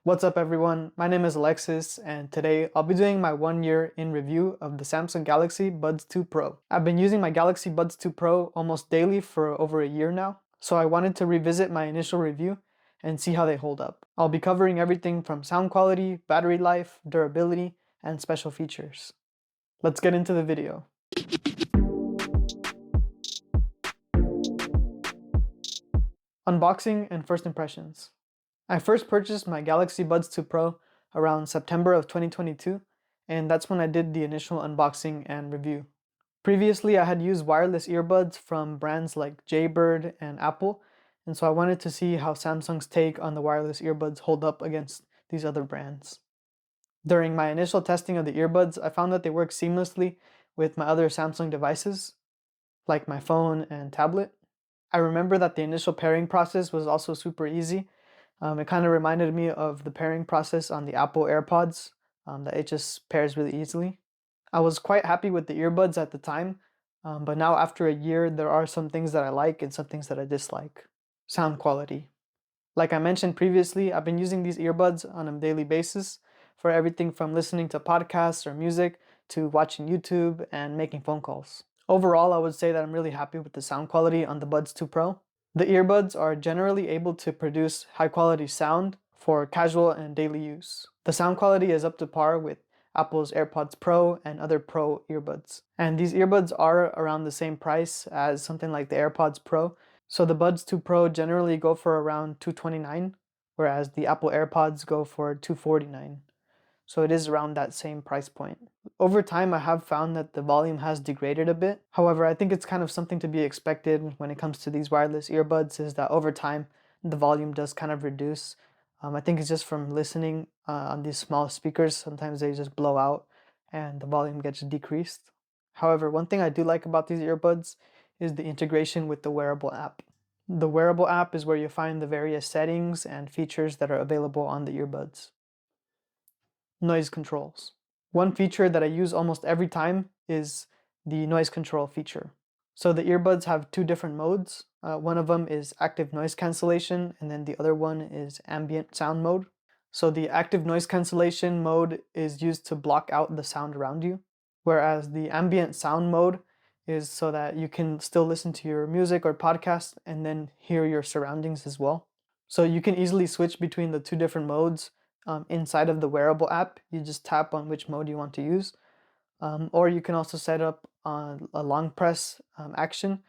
What's up everyone, my name is Alexis and today I'll be doing my 1 year in review of the Samsung Galaxy Buds 2 Pro. I've been using my Galaxy Buds 2 Pro almost daily for over a year now, so I wanted to revisit my initial review and see how they hold up. I'll be covering everything from sound quality, battery life, durability, and special features. Let's get into the video. Unboxing and first impressions. I first purchased my Galaxy Buds 2 Pro around September of 2022, and that's when I did the initial unboxing and review. Previously, I had used wireless earbuds from brands like Jaybird and Apple, and so I wanted to see how Samsung's take on the wireless earbuds hold up against these other brands. During my initial testing of the earbuds, I found that they work seamlessly with my other Samsung devices, like my phone and tablet. I remember that the initial pairing process was also super easy. It kind of reminded me of the pairing process on the Apple AirPods, that it just pairs really easily. I was quite happy with the earbuds at the time, but now after a year, there are some things that I like and some things that I dislike. Sound quality. Like I mentioned previously, I've been using these earbuds on a daily basis for everything from listening to podcasts or music to watching YouTube and making phone calls. Overall, I would say that I'm really happy with the sound quality on the Buds 2 Pro. The earbuds are generally able to produce high quality sound for casual and daily use. The sound quality is up to par with Apple's AirPods Pro and other Pro earbuds. And these earbuds are around the same price as something like the AirPods Pro. So the Buds 2 Pro generally go for around $229, whereas the Apple AirPods go for $249. So it is around that same price point. Over time, I have found that the volume has degraded a bit. However, I think it's kind of something to be expected when it comes to these wireless earbuds, is that over time, the volume does kind of reduce. I think it's just from listening on these small speakers. Sometimes they just blow out and the volume gets decreased. However, one thing I do like about these earbuds is the integration with the wearable app. The wearable app is where you find the various settings and features that are available on the earbuds. Noise controls. One feature that I use almost every time is the noise control feature. So the earbuds have two different modes. One of them is active noise cancellation, and then the other one is ambient sound mode. So the active noise cancellation mode is used to block out the sound around you, whereas the ambient sound mode is so that you can still listen to your music or podcast and then hear your surroundings as well. So you can easily switch between the two different modes inside of the wearable app. You just tap on which mode you want to use. Or you can also set up a long press action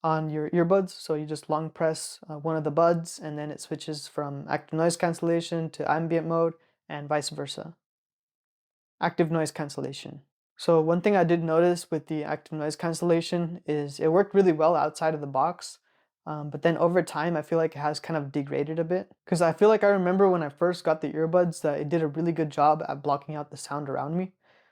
on your earbuds. So you just long press one of the buds and then it switches from active noise cancellation to ambient mode and vice versa. Active noise cancellation. So one thing I did notice with the active noise cancellation is it worked really well outside of the box. But then over time, I feel like it has kind of degraded a bit. Because I feel like I remember when I first got the earbuds that it did a really good job at blocking out the sound around me.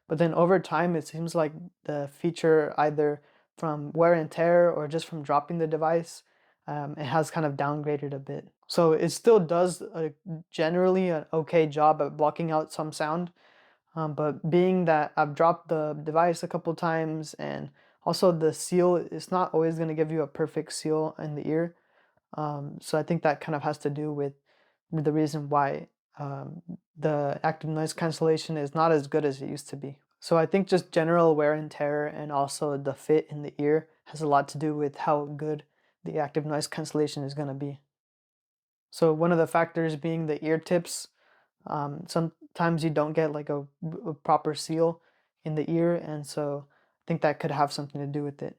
But then over time, it seems like the feature, either from wear and tear or just from dropping the device, it has kind of downgraded a bit. So it still does generally an okay job at blocking out some sound. But being that I've dropped the device a couple times, and also the seal is not always going to give you a perfect seal in the ear. So I think that kind of has to do with the reason why the active noise cancellation is not as good as it used to be. So I think just general wear and tear and also the fit in the ear has a lot to do with how good the active noise cancellation is going to be. So one of the factors being the ear tips. Sometimes you don't get like a proper seal in the ear, and so I think that could have something to do with it.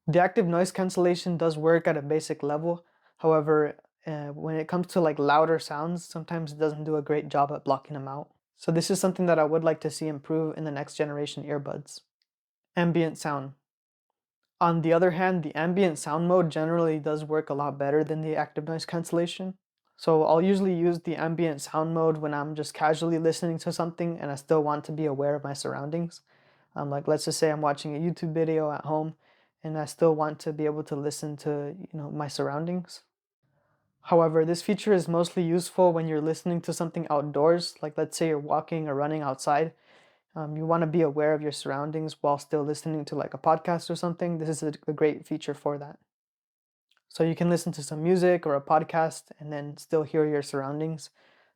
The active noise cancellation does work at a basic level. However, when it comes to like louder sounds, sometimes it doesn't do a great job at blocking them out. So this is something that I would like to see improve in the next generation earbuds. Ambient sound. On the other hand, the ambient sound mode generally does work a lot better than the active noise cancellation. So I'll usually use the ambient sound mode when I'm just casually listening to something and I still want to be aware of my surroundings. Like let's just say I'm watching a YouTube video at home and I still want to be able to listen to, my surroundings. However, this feature is mostly useful when you're listening to something outdoors, like let's say you're walking or running outside. You want to be aware of your surroundings while still listening to like a podcast or something. This is a great feature for that. So you can listen to some music or a podcast and then still hear your surroundings.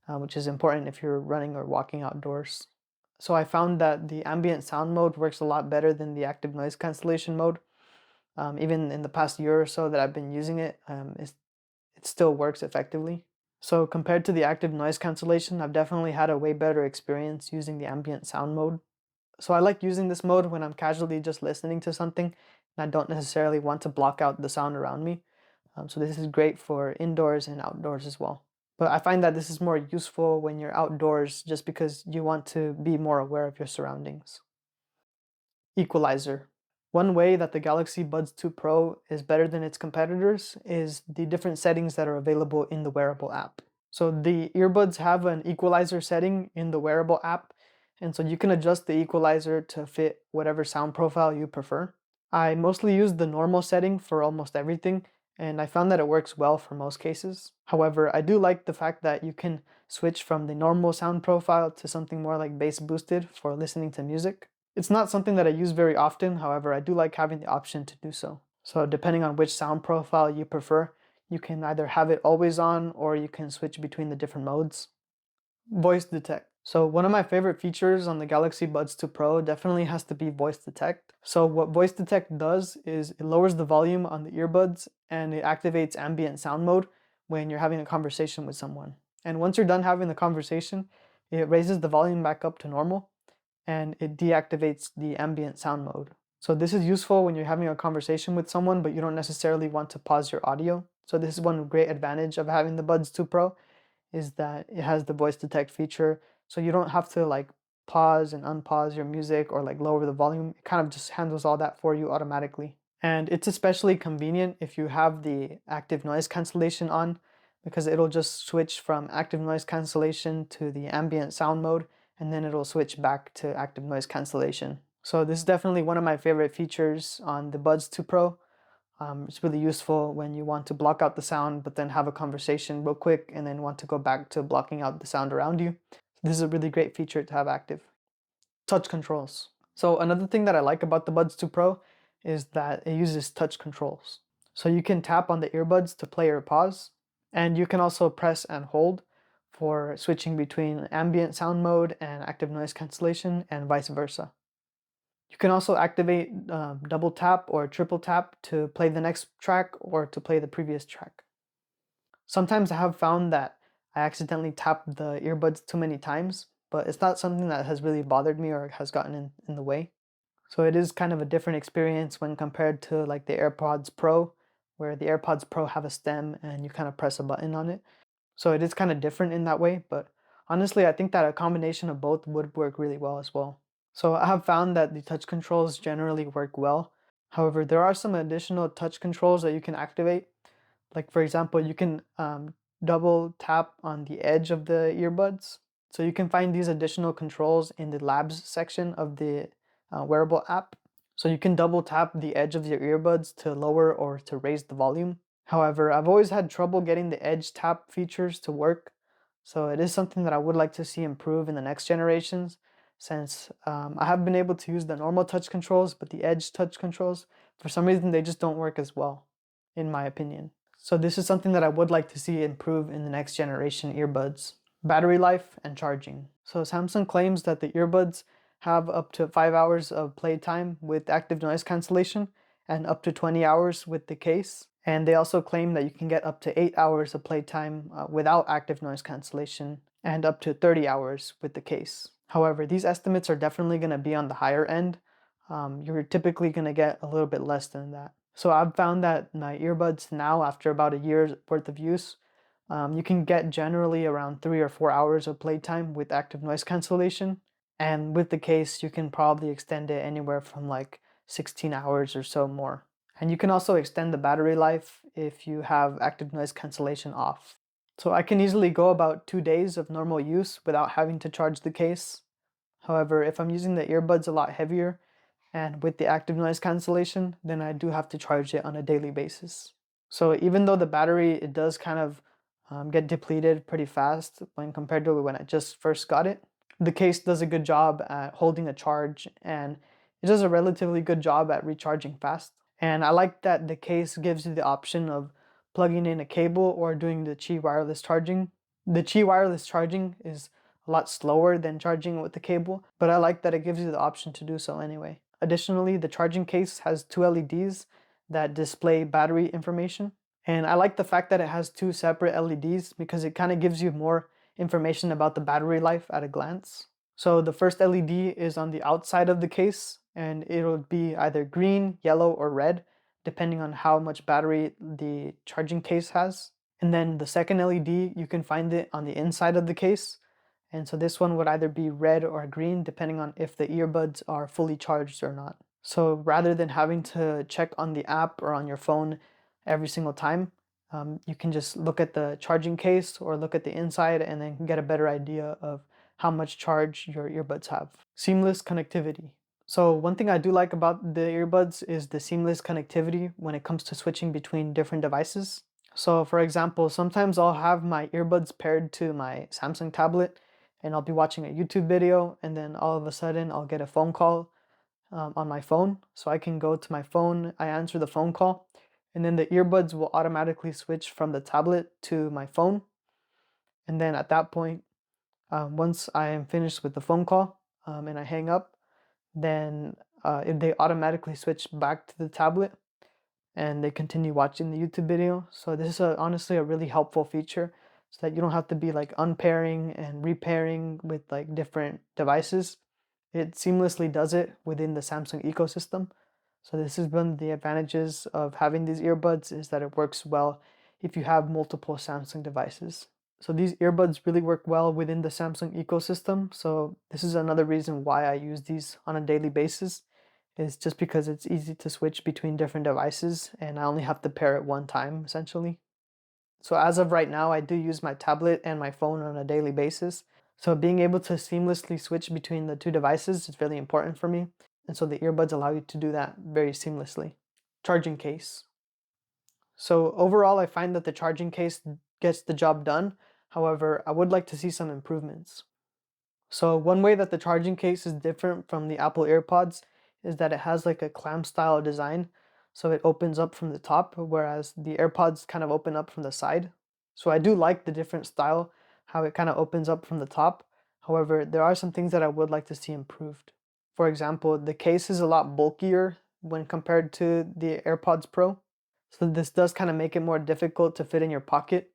which is important if you're running or walking outdoors. So I found that the ambient sound mode works a lot better than the active noise cancellation mode. Even in the past year or so that I've been using it, it still works effectively. So compared to the active noise cancellation, I've definitely had a way better experience using the ambient sound mode. So I like using this mode when I'm casually just listening to something and I don't necessarily want to block out the sound around me. So this is great for indoors and outdoors as well. But I find that this is more useful when you're outdoors just because you want to be more aware of your surroundings. Equalizer. One way that the Galaxy Buds 2 Pro is better than its competitors is the different settings that are available in the wearable app. So the earbuds have an equalizer setting in the wearable app, and so you can adjust the equalizer to fit whatever sound profile you prefer. I mostly use the normal setting for almost everything, and I found that it works well for most cases. However, I do like the fact that you can switch from the normal sound profile to something more like bass boosted for listening to music. It's not something that I use very often, however, I do like having the option to do so. So depending on which sound profile you prefer, you can either have it always on or you can switch between the different modes. Voice detect. So one of my favorite features on the Galaxy Buds 2 Pro definitely has to be voice detect. So what voice detect does is it lowers the volume on the earbuds and it activates ambient sound mode when you're having a conversation with someone. And once you're done having the conversation, it raises the volume back up to normal and it deactivates the ambient sound mode. So this is useful when you're having a conversation with someone but you don't necessarily want to pause your audio. So this is one great advantage of having the Buds 2 Pro is that it has the voice detect feature, so you don't have to like pause and unpause your music or like lower the volume. It kind of just handles all that for you automatically. And it's especially convenient if you have the active noise cancellation on, because it'll just switch from active noise cancellation to the ambient sound mode, and then it'll switch back to active noise cancellation. So this is definitely one of my favorite features on the Buds 2 Pro. It's really useful when you want to block out the sound, but then have a conversation real quick and then want to go back to blocking out the sound around you. This is a really great feature to have active. Touch controls. So another thing that I like about the Buds 2 Pro is that it uses touch controls. So you can tap on the earbuds to play or pause, and you can also press and hold for switching between ambient sound mode and active noise cancellation and vice versa. You can also activate double tap or triple tap to play the next track or to play the previous track. Sometimes I have found that I accidentally tap the earbuds too many times, but it's not something that has really bothered me or has gotten in the way. So it is kind of a different experience when compared to like the AirPods Pro, where the AirPods Pro have a stem and you kind of press a button on it. So it is kind of different in that way, but honestly, I think that a combination of both would work really well as well. So I have found that the touch controls generally work well. However, there are some additional touch controls that you can activate. Like for example, you can double tap on the edge of the earbuds. So you can find these additional controls in the labs section of the wearable app. So you can double tap the edge of your earbuds to lower or to raise the volume. However, I've always had trouble getting the edge tap features to work. So it is something that I would like to see improve in the next generations, since I have been able to use the normal touch controls, but the edge touch controls, for some reason, they just don't work as well, in my opinion. So this is something that I would like to see improve in the next generation earbuds. Battery life and charging. So Samsung claims that the earbuds have up to 5 hours of playtime with active noise cancellation and up to 20 hours with the case. And they also claim that you can get up to 8 hours of playtime without active noise cancellation and up to 30 hours with the case. However, these estimates are definitely going to be on the higher end. You're typically going to get a little bit less than that. So I've found that my earbuds now, after about a year's worth of use, you can get generally around 3 or 4 hours of playtime with active noise cancellation. And with the case, you can probably extend it anywhere from like 16 hours or so more. And you can also extend the battery life if you have active noise cancellation off. So I can easily go about 2 days of normal use without having to charge the case. However, if I'm using the earbuds a lot heavier and with the active noise cancellation, then I do have to charge it on a daily basis. So even though the battery, it does kind of get depleted pretty fast when compared to when I just first got it, the case does a good job at holding a charge and it does a relatively good job at recharging fast. And I like that the case gives you the option of plugging in a cable or doing the Qi wireless charging. The Qi wireless charging is a lot slower than charging with the cable, but I like that it gives you the option to do so anyway. Additionally, the charging case has two LEDs that display battery information. And I like the fact that it has two separate LEDs because it kind of gives you more information about the battery life at a glance. So the first LED is on the outside of the case, and it'll be either green, yellow, or red, depending on how much battery the charging case has. And then the second LED, you can find it on the inside of the case. And so this one would either be red or green, depending on if the earbuds are fully charged or not. So rather than having to check on the app or on your phone every single time, you can just look at the charging case or look at the inside and then get a better idea of how much charge your earbuds have. Seamless connectivity. So one thing I do like about the earbuds is the seamless connectivity when it comes to switching between different devices. So for example, sometimes I'll have my earbuds paired to my Samsung tablet and I'll be watching a YouTube video, and then all of a sudden I'll get a phone call on my phone. So I can go to my phone, I answer the phone call, and then the earbuds will automatically switch from the tablet to my phone. And then at that point, once I am finished with the phone call and I hang up, then they automatically switch back to the tablet and they continue watching the YouTube video. So this is honestly a really helpful feature, so that you don't have to be like unpairing and repairing with like different devices. It seamlessly does it within the Samsung ecosystem. So this is one of the advantages of having these earbuds, is that it works well if you have multiple Samsung devices. So these earbuds really work well within the Samsung ecosystem. So this is another reason why I use these on a daily basis, is just because it's easy to switch between different devices and I only have to pair it one time essentially. So as of right now, I do use my tablet and my phone on a daily basis. So being able to seamlessly switch between the two devices is really important for me. And so the earbuds allow you to do that very seamlessly. Charging case. So overall, I find that the charging case gets the job done. However, I would like to see some improvements. So one way that the charging case is different from the Apple AirPods is that it has like a clam style design. So it opens up from the top, whereas the AirPods kind of open up from the side. So I do like the different style, how it kind of opens up from the top. However, there are some things that I would like to see improved. For example, the case is a lot bulkier when compared to the AirPods Pro. So this does kind of make it more difficult to fit in your pocket,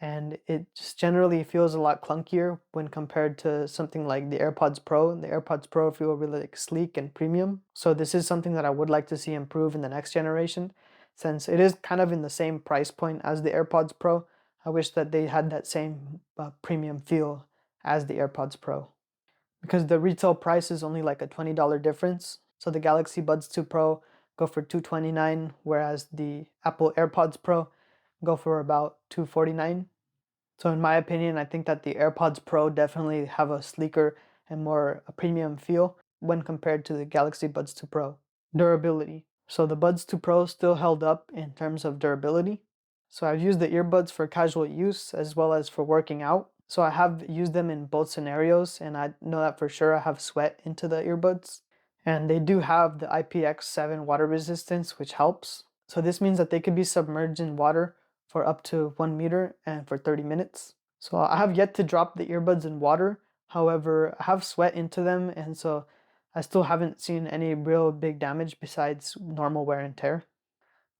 and it just generally feels a lot clunkier when compared to something like the AirPods Pro. The AirPods Pro feel really like sleek and premium. So this is something that I would like to see improve in the next generation, since it is kind of in the same price point as the AirPods Pro. I wish that they had that same premium feel as the AirPods Pro, because the retail price is only like a $20 difference. So the Galaxy Buds 2 Pro go for $229, whereas the Apple AirPods Pro go for about $249. So in my opinion, I think that the AirPods Pro definitely have a sleeker and more a premium feel when compared to the Galaxy Buds 2 Pro. Durability. So the Buds 2 Pro still held up in terms of durability. So I've used the earbuds for casual use as well as for working out. So I have used them in both scenarios, and I know that for sure I have sweat into the earbuds. And they do have the IPX7 water resistance, which helps. So this means that they could be submerged in water for up to 1 meter and for 30 minutes. So I have yet to drop the earbuds in water. However, I have sweat into them, and so I still haven't seen any real big damage besides normal wear and tear.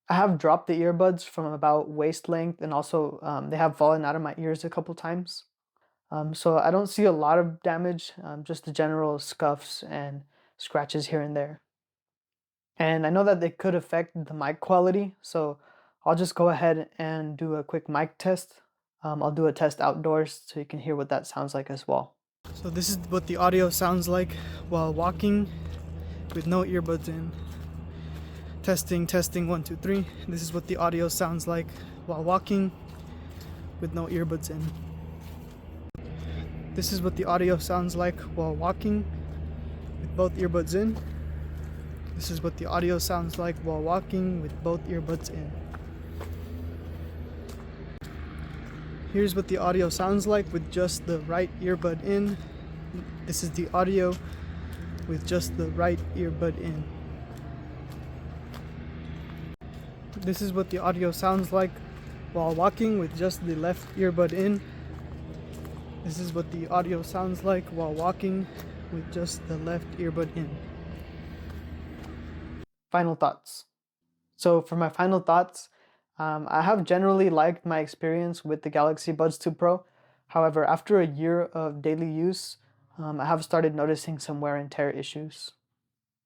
I have dropped the earbuds from about waist length, and also they have fallen out of my ears a couple times. So I don't see a lot of damage, just the general scuffs and scratches here and there. And I know that they could affect the mic quality, so I'll just go ahead and do a quick mic test. I'll do a test outdoors so you can hear what that sounds like as well. So this is what the audio sounds like while walking with no earbuds in. Testing, testing, 1, 2, 3. This is what the audio sounds like while walking with no earbuds in. This is what the audio sounds like while walking with both earbuds in. This is what the audio sounds like while walking with both earbuds in. Here's what the audio sounds like with just the right earbud in. This is the audio with just the right earbud in. This is what the audio sounds like while walking with just the left earbud in. This is what the audio sounds like while walking with just the left earbud in. Final thoughts. So for my final thoughts, I have generally liked my experience with the Galaxy Buds 2 Pro. However, after a year of daily use, I have started noticing some wear and tear issues.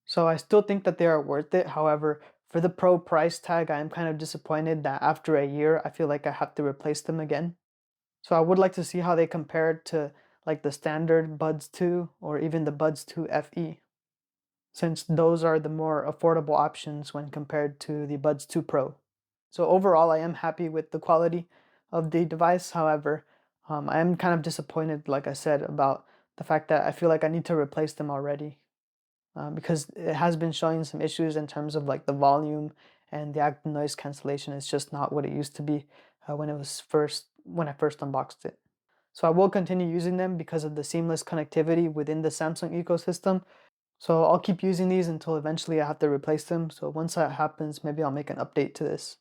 So I still think that they are worth it. However, for the Pro price tag, I am kind of disappointed that after a year, I feel like I have to replace them again. So I would like to see how they compare to like the standard Buds 2 or even the Buds 2 FE, since those are the more affordable options when compared to the Buds 2 Pro. So overall, I am happy with the quality of the device. However, I am kind of disappointed, like I said, about the fact that I feel like I need to replace them already. Because it has been showing some issues in terms of like the volume and the active noise cancellation. It's just not what it used to be when I first unboxed it. So I will continue using them because of the seamless connectivity within the Samsung ecosystem. So I'll keep using these until eventually I have to replace them. So once that happens, maybe I'll make an update to this.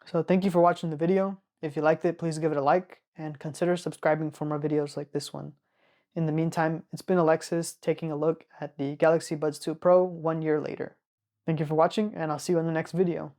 So thank you for watching the video. If you liked it, please give it a like and consider subscribing for more videos like this one. In the meantime, it's been Alexis taking a look at the Galaxy Buds 2 Pro 1 year later. Thank you for watching, and I'll see you in the next video.